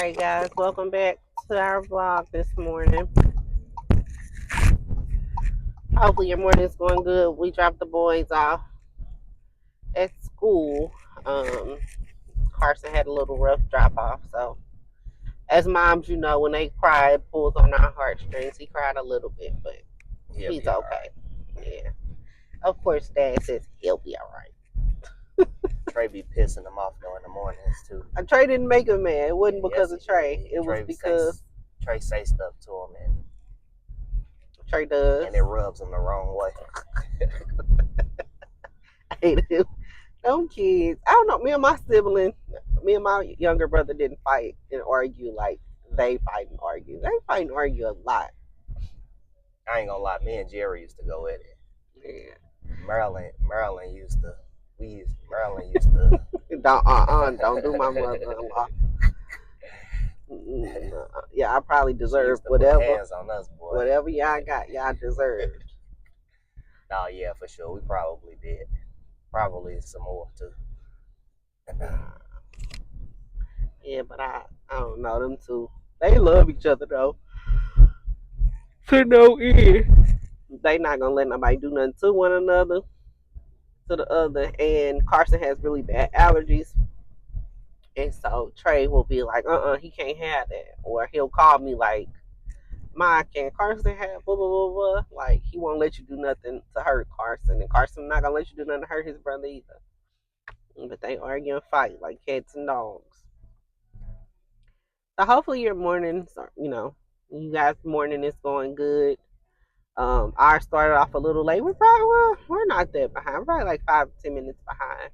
Alright guys, welcome back to our vlog this morning. Hopefully your morning's going good. We dropped the boys off at school. Carson had a little rough drop off, so as moms, you know, when they cry, it pulls on our heartstrings. He cried a little bit, but he's okay. Yeah. Of course, Dad says he'll be alright. Trey be pissing him off though in the mornings too. Trey didn't make him mad. It wasn't because of Trey. It was because Trey say stuff to him and Trey does, and it rubs him the wrong way. I hate him. Them kids. I don't know. Me and my younger brother didn't fight and argue like they fight and argue. They fight and argue a lot. I ain't gonna lie. Me and Jerry used to go at it. Yeah. Maryland used to. Don't do my mother-in-law. Yeah, I probably deserve whatever. Hands on us, boy. Whatever y'all got, y'all deserved. No, yeah, for sure. We probably did. Probably some more too. Yeah, but I don't know them two. They love each other though. To no end. They not gonna let nobody do nothing to one another. To the other, and Carson has really bad allergies, and so Trey will be like, he can't have that, or he'll call me like, "Ma, can Carson have blah blah blah blah?" Like he won't let you do nothing to hurt Carson, and Carson not gonna let you do nothing to hurt his brother either. But they argue and fight like cats and dogs. So hopefully your mornings, you guys' morning is going good. Ours started off a little late. We're not that behind. We're probably like 5 to 10 minutes behind.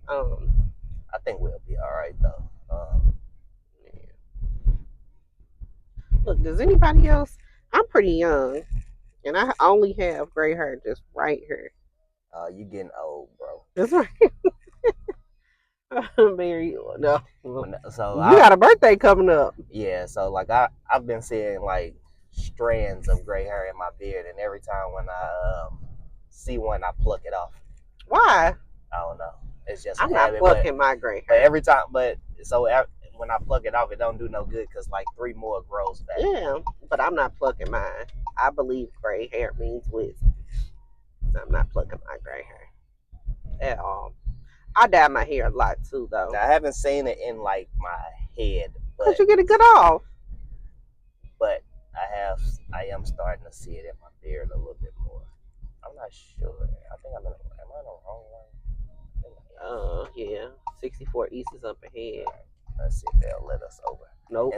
I think we'll be all right though. Yeah. Look, does anybody else? I'm pretty young, and I only have gray hair just right here. You getting old, bro. That's right. Very no. So you got a birthday coming up. Yeah, so like I've been seeing like strands of gray hair in my beard, and every time when I see one, I pluck it off. Why? I don't know. It's just I'm not plucking my gray hair. But every time, when I pluck it off, it don't do no good because like 3 more grows back. Yeah, but I'm not plucking mine. I believe gray hair means wisdom. I'm not plucking my gray hair at all. I dye my hair a lot too, though. Now, I haven't seen it in like my head, but you get it good off. But I am starting to see it in my beard a little bit more. I'm not sure. I think am I on the wrong one? Yeah. 64 East is up ahead. Let's see if they'll let us over. Nope.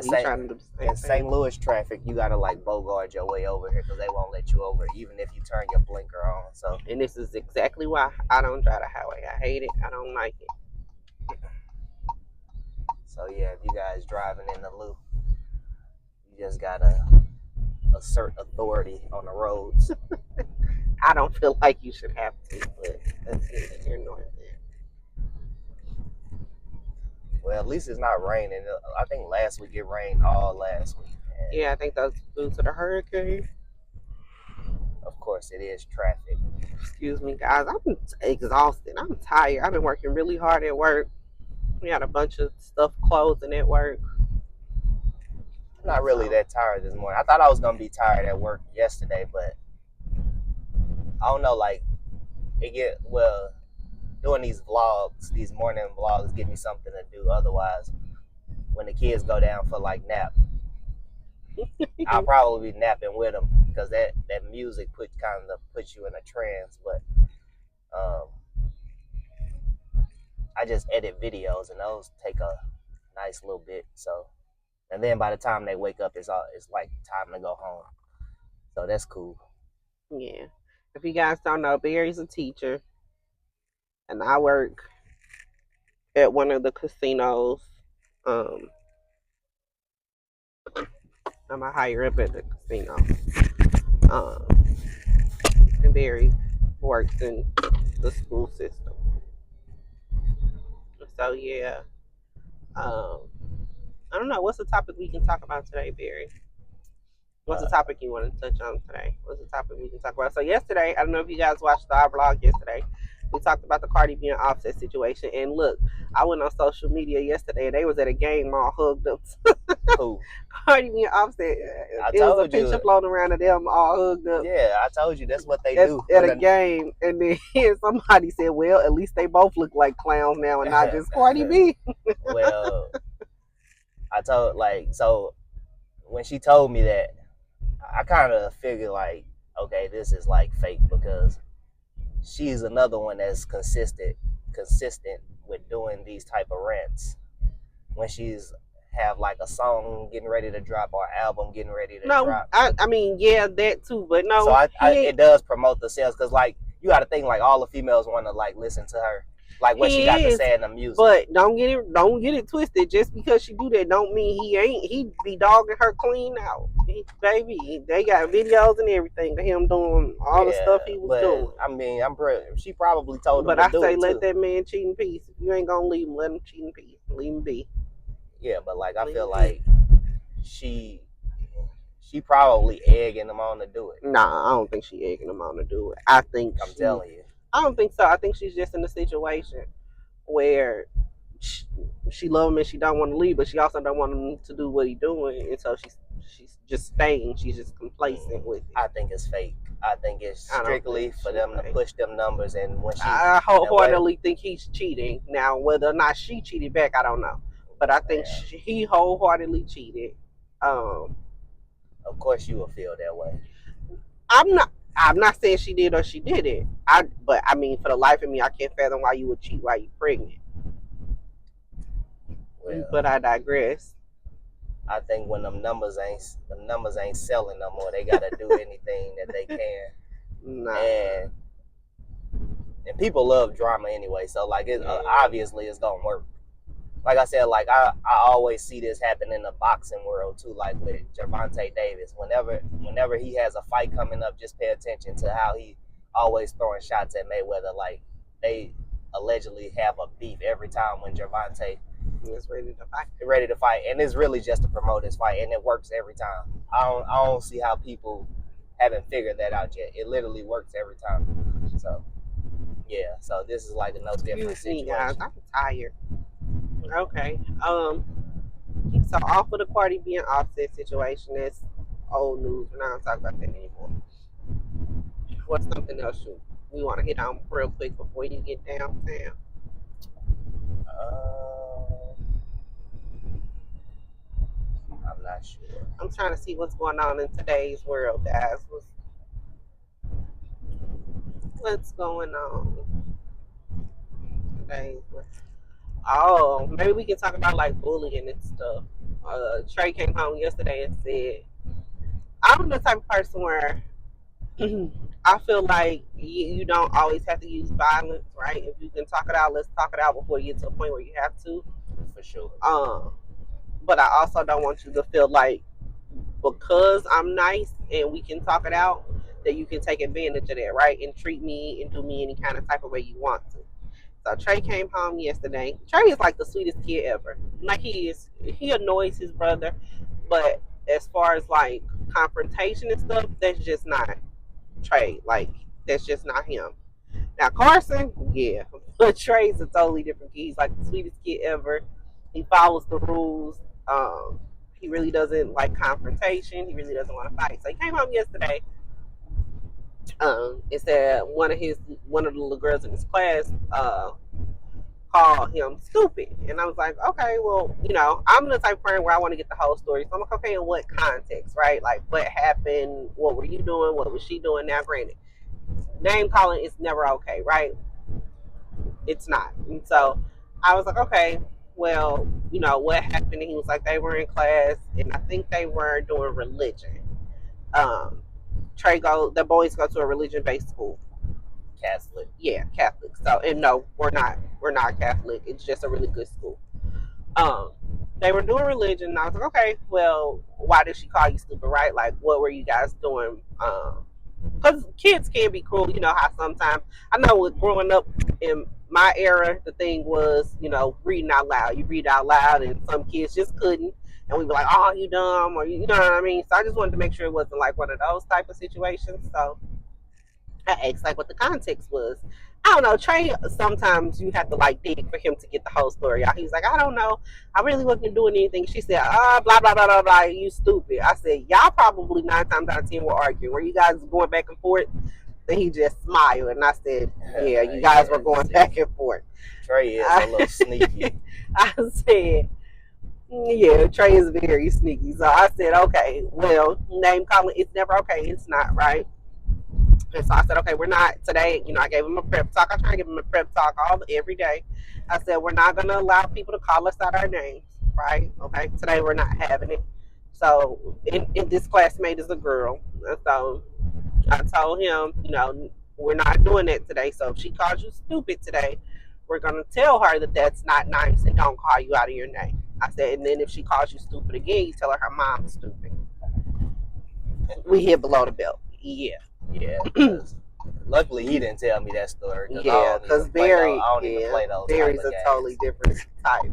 In St. Louis traffic, you gotta like bogart your way over here because they won't let you over, even if you turn your blinker on. So, and this is exactly why I don't drive the highway. I hate it. I don't like it. So yeah, if you guys driving in the loop, you just gotta assert authority on the roads. I don't feel like you should have to, but that's neither here nor there. Well, at least it's not raining. I think last week it rained all last week. Yeah, I think that's due to the hurricane. Of course, it is traffic. Excuse me, guys. I'm exhausted. I'm tired. I've been working really hard at work. We had a bunch of stuff closing at work. I'm not really that tired this morning. I thought I was going to be tired at work yesterday, but I don't know, like, doing these vlogs, these morning vlogs, give me something to do. Otherwise, when the kids go down for like nap, I'll probably be napping with them because that music puts you in a trance. But I just edit videos, and those take a nice little bit. So, and then by the time they wake up, it's like time to go home. So that's cool. Yeah. If you guys don't know, Barry's a teacher. And I work at one of the casinos. I'm a higher up at the casino. And Barry works in the school system. So yeah. I don't know. What's the topic we can talk about today, Barry? What's the topic you want to touch on today? What's the topic we can talk about? So yesterday, I don't know if you guys watched our vlog yesterday. We talked about the Cardi B and Offset situation, and look, I went on social media yesterday, and they was at a game all hugged up. Who? Cardi B and Offset. I It was a told you. picture floating around of them all hugged up. Yeah, I told you that's what they at, do. at a game, and then somebody said, "Well, at least they both look like clowns now, and not just Cardi B." Well, I told so when she told me that, I kind of figured like, okay, this is like fake because she's another one that's consistent with doing these type of rants when she's have like a song getting ready to drop or album getting ready to drop. I mean, yeah, that too, but no. So it does promote the sales because like you got to think like all the females want to like listen to her, like what she got to say in the music. But don't get it twisted. Just because she do that, don't mean he be dogging her clean out. Baby, they got videos and everything of him doing all the stuff he was doing. I mean, she probably told him. But I say let that man cheat in peace. If you ain't gonna leave him, let him cheat in peace. Leave him be. Yeah, but like I feel like she probably egging him on to do it. Nah, I don't think she egging him on to do it. I'm telling you. I don't think so. I think she's just in a situation where she love him and she don't want to leave, but she also don't want him to do what he's doing, and so she's just staying. She's just complacent with it. I think it's fake. I think it's strictly for them to push them numbers, and when I wholeheartedly think he's cheating. Now, whether or not she cheated back, I don't know, but I think he wholeheartedly cheated. Of course, you will feel that way. I'm not saying she did or she didn't. But I mean, for the life of me, I can't fathom why you would cheat while you're pregnant. Well, but I digress. I think when them numbers ain't selling no more, they gotta do anything that they can. Nah. And people love drama anyway, so like obviously it's gonna work. Like I said, like I always see this happen in the boxing world too, like with Gervonta Davis. Whenever he has a fight coming up, just pay attention to how he always throwing shots at Mayweather. Like they allegedly have a beef every time when Gervonta is ready to fight, and it's really just to promote his fight, and it works every time. I don't see how people haven't figured that out yet. It literally works every time. So yeah, so this is like a no different situation. Guys, I'm tired. Okay. So off of the Cardi B and Offset situation, that's old news. We're not gonna talk about that anymore. What's something else we want to hit on real quick before you get downtown? I'm not sure. I'm trying to see what's going on in today's world, guys. What's going on today's world? Oh, maybe we can talk about like bullying and stuff. Trey came home yesterday and said, I'm the type of person where I feel like you don't always have to use violence, right? If you can talk it out, let's talk it out before you get to a point where you have to. For sure. But I also don't want you to feel like because I'm nice and we can talk it out, that you can take advantage of that, right? And treat me and do me any kind of type of way you want to. So Trey came home yesterday. Trey is like the sweetest kid ever. Like he annoys his brother, but as far as like confrontation and stuff, that's just not Trey. Like that's just not him. Now Carson, yeah, but Trey's a totally different kid. He's like the sweetest kid ever. He follows the rules. He really doesn't like confrontation. He really doesn't want to fight. So he came home yesterday. It said one of the little girls in his class called him stupid, and I was like, okay, well, I'm the type of person where I want to get the whole story. So I'm like, okay, in what context, right? Like, what happened? What were you doing? What was she doing? Now, granted, name calling is never okay, right? It's not. And so I was like, okay, well, what happened? And he was like, they were in class, and I think they were doing religion. The boys go to a religion-based school. Catholic. Yeah, Catholic. So, and no, we're not Catholic. It's just a really good school. They were doing religion, and I was like, okay, well, why did she call you stupid, right? Like, what were you guys doing? Because kids can be cruel. You know how sometimes, I know with growing up in my era, the thing was, reading out loud. You read out loud, and some kids just couldn't. And we'd be like, oh, you dumb, or you know what I mean? So I just wanted to make sure it wasn't like one of those type of situations. So I asked like what the context was. I don't know. Trey, sometimes you have to like dig for him to get the whole story out. He's like, I don't know. I really wasn't doing anything. She said, blah, blah, blah, blah, blah. You stupid. I said, y'all probably 9 times out of 10 were arguing. Were you guys going back and forth? Then he just smiled. And I said, yeah, you guys were going back and forth. Trey is a little sneaky. I said, yeah, Trey is very sneaky. So I said, okay, well, name calling, it's never okay. It's not, right? And so I said, okay, we're not today. I gave him a prep talk. I try to give him a prep talk every day. I said, we're not going to allow people to call us out our names, right? Okay, today we're not having it. So, in this classmate is a girl. And so I told him, we're not doing that today. So if she calls you stupid today, we're going to tell her that that's not nice and don't call you out of your name. I said, and then if she calls you stupid again, you tell her mom's stupid. We hit below the belt. Yeah. Yeah. Luckily, he didn't tell me that story. Yeah, because Barry's a totally different type.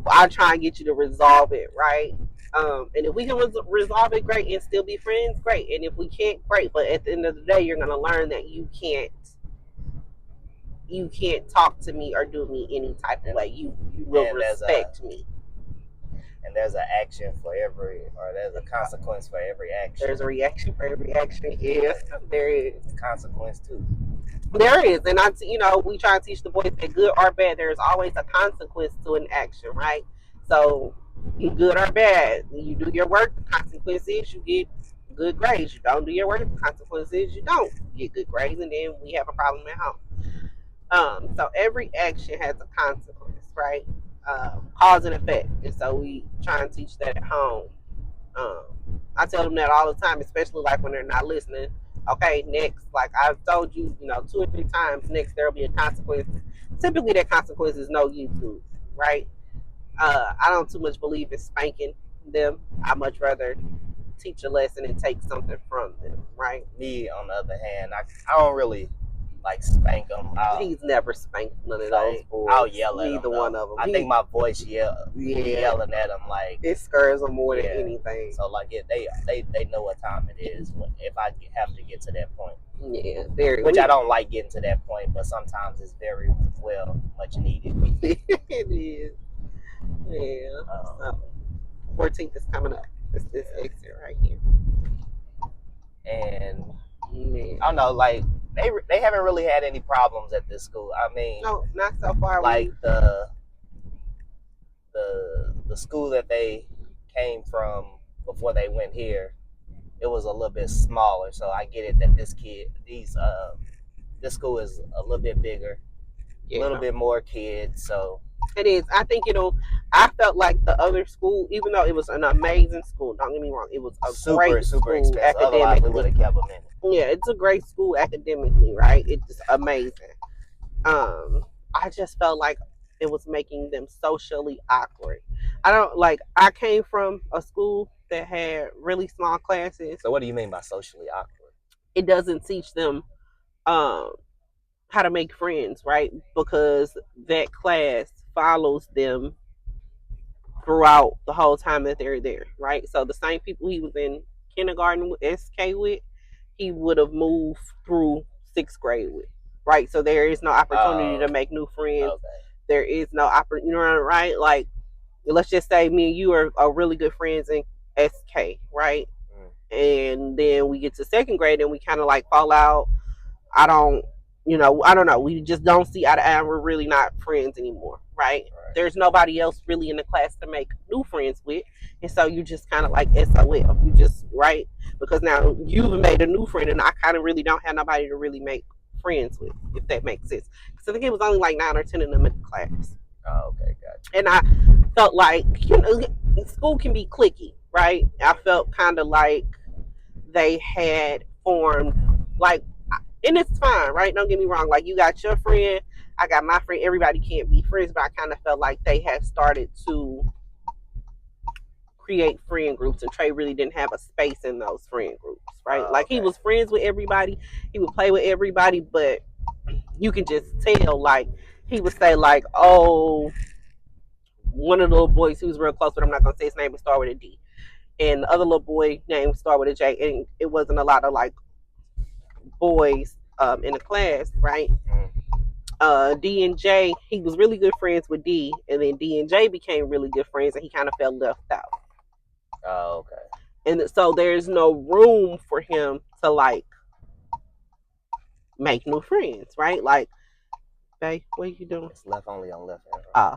I try and get you to resolve it, right? And if we can resolve it, great, and still be friends, great. And if we can't, great. But at the end of the day, you're gonna learn that you can't talk to me or do me any type of way. You will respect me. And there's an action for there's a consequence for every action. There's a reaction for every action. Yes, there is. Consequence too. There is, and we try to teach the boys that good or bad, there's always a consequence to an action, right? So, good or bad, you do your work, the consequence is you get good grades. You don't do your work, the consequence is you don't get good grades, and then we have a problem at home. So every action has a consequence, right? Cause and effect, and so we try and teach that at home. I tell them that all the time, especially like when they're not listening. Okay, next, like I've told you, 2 or 3 times, next there'll be a consequence. Typically that consequence is no YouTube, right? I don't too much believe in spanking them. I much rather teach a lesson and take something from them, right? Me, on the other hand, I don't really like spank them. He's never spanked none of those boys. I'll yell at neither one of them. I think my voice yelling at them like it scares them more than anything. So like they know what time it is if I have to get to that point. Yeah, which I don't like getting to that point, but sometimes it's very much needed. It is. Yeah. 14th is coming up. It's this exit right here. And I don't know, like they haven't really had any problems at this school. I mean, no, not so far. Like the school that they came from before they went here, it was a little bit smaller. So I get it that this school is a little bit bigger, a little bit more kids. So it is. I think I felt like the other school, even though it was an amazing school, don't get me wrong, it was a great school expensive. Otherwise we would have kept them in it. Yeah, it's a great school academically, right? It's amazing. I just felt like it was making them socially awkward. I came from a school that had really small classes. So what do you mean by socially awkward? It doesn't teach them how to make friends, right? Because that class follows them throughout the whole time that they're there, right? So the same people he was in kindergarten with SK with, he would have moved through 6th grade with, right? So there is no opportunity to make new friends. Okay. There is no opportunity, right? Like, let's just say me and you are really good friends in SK, right? And then we get to 2nd grade and we kind of like fall out. I don't know. We just don't see eye to eye. We're really not friends anymore, right? There's nobody else really in the class to make new friends with. And so you just kind of like SOL. You just, right? Because now you've made a new friend and I kind of really don't have nobody to really make friends with, if that makes sense. Because I think it was only like 9 or 10 of them in the class. Oh, okay, gotcha. And I felt like, school can be cliquey, right? I felt kind of like they had formed, like, and it's fine, right? Don't get me wrong. Like, you got your friend, I got my friend. Everybody can't be friends, but I kind of felt like they had started to create friend groups, and Trey really didn't have a space in those friend groups, right? Like, he was friends with everybody. He would play with everybody, but you can just tell, like, he would say, like, oh, one of the little boys who was real close with him, I'm not going to say his name, but start with a D. And the other little boy name start with a J, and it wasn't a lot of, like, boys in a class, right? Mm. D and J, he was really good friends with D, and then D and J became really good friends, and he kind of felt left out. Oh, okay. And so there's no room for him to like make new friends, right? Like, babe, what are you doing? It's left only on left hand. Uh,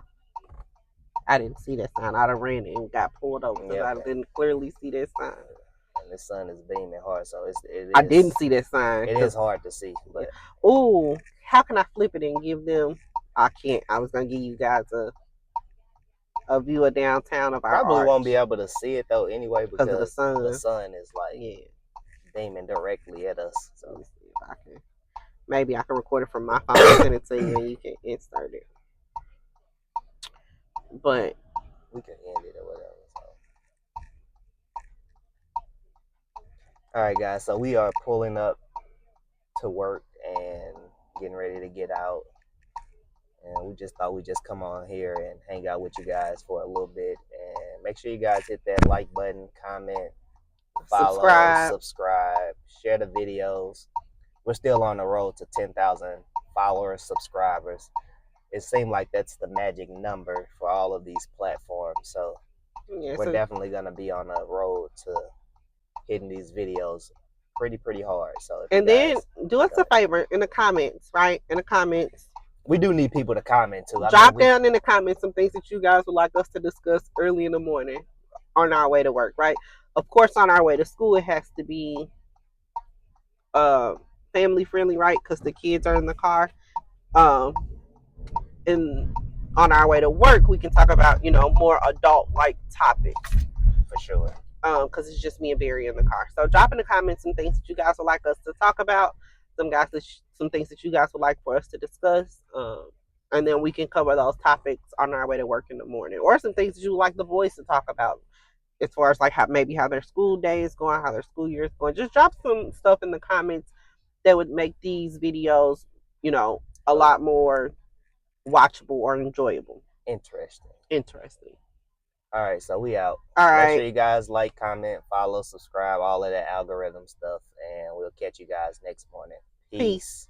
I didn't see that sign. I done ran and got pulled over because I didn't clearly see that sign. And the sun is beaming hard, so I didn't see that sign. It is hard to see, but oh, how can I flip it and give them? I can't. I was gonna give you guys a view of downtown of our probably arch. won't be able to see it though anyway because of the sun. The sun is like beaming directly at us. So let me see if I can. Maybe I can record it from my phone and send it to you, and you can insert it. But we can end it or whatever. So. All right, guys. So we are pulling up to work and getting ready to get out. And we just thought we'd just come on here and hang out with you guys for a little bit. And make sure you guys hit that like button, comment, follow, subscribe, share the videos. We're still on the road to 10,000 followers, subscribers. It seemed like that's the magic number for all of these platforms. So we're definitely going to be on a road to hitting these videos pretty hard. So and then do us a favor in the comments, right? In the comments. We do need people to comment too. Drop down in the comments some things that you guys would like us to discuss early in the morning on our way to work, right? Of course, on our way to school, it has to be family friendly, right? Because the kids are in the car. And on our way to work, we can talk about, more adult like topics. For sure. Because it's just me and Barry in the car. So drop in the comments some things that you guys would like us to talk about, some things that you guys would like for us to discuss, and then we can cover those topics on our way to work in the morning, or some things that you would like the boys to talk about, as far as like how their school day is going, how their school year is going. Just drop some stuff in the comments that would make these videos, a lot more watchable or enjoyable. Interesting. All right, so we out. All right. Make sure you guys like, comment, follow, subscribe, all of that algorithm stuff, and we'll catch you guys next morning. Peace.